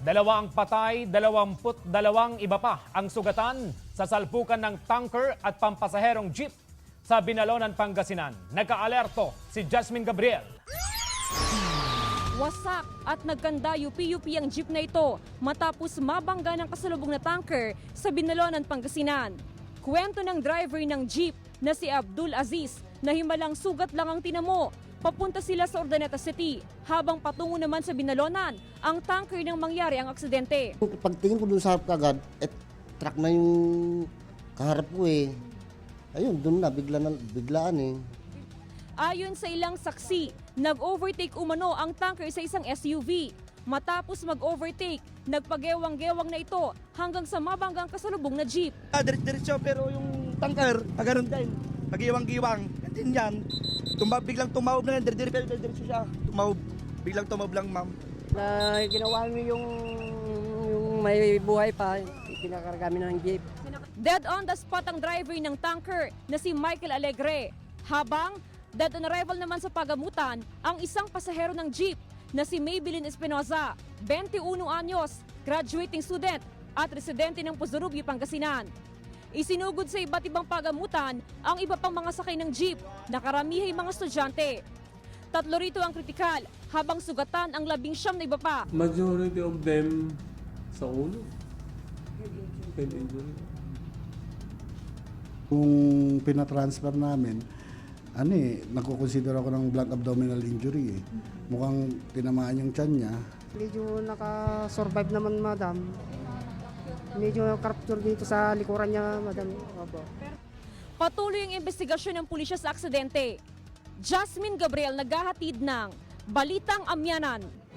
Dalawa ang patay, 22 iba pa ang sugatan sa salpukan ng tanker at pampasaherong jeep sa Binalonan, Pangasinan. Nagka-alerto si Jasmine Gabriel. Wasak at nagkanda yupi-yupi ang jeep na ito matapos mabangga ng kasalubong na tanker sa Binalonan, Pangasinan. Kwento ng driver ng jeep na si Abdul Aziz na himalang sugat lang ang tinamo. Papunta sila sa Urdaneta City habang patungo naman sa Binalonan ang tanker nang mangyari ang aksidente. Pagtingin ko dun sa harap kagad, truck na yung kaharap ko eh. Ayun, dun na, biglaan eh. Ayon sa ilang saksi, nag-overtake umano ang tanker sa isang SUV. Matapos mag-overtake, nagpagewang-gewang na ito hanggang sa mabanggang kasalubong na jeep. Diretso pero yung tanker, agaron din. Pagiwang-giwang. And then yan, biglang tumawag na yan, diretso siya. Biglang tumawag lang, ma'am. Na ginawa mo yung may buhay pa, pinakarga kami ng jeep. Dead on the spot ang driver ng tanker na si Michael Alegre. Habang dead on arrival naman sa pagamutan ang isang pasahero ng jeep na si Maybelline Espinoza, 21 anyos, graduating student at residente ng Puzurugi, Pangasinan. Isinugod sa iba't ibang pagamutan ang iba pang mga sakay ng jeep na karamihay mga estudyante. 3 rito ang kritikal habang sugatan ang 19 na iba pa. Majority of them sa ulo. Head injury. Kung pinatransfer namin, nagkukonsider ako ng blunt abdominal injury eh. Mukhang tinamaan yung tiyan niya. Medyo naka-survive naman, madam. Medyo capture dito sa likuran niya, madam. Opo. Patuloy ang investigasyon ng pulisya sa aksidente. Jasmine Gabriel naghahatid ng Balitang Amyanan.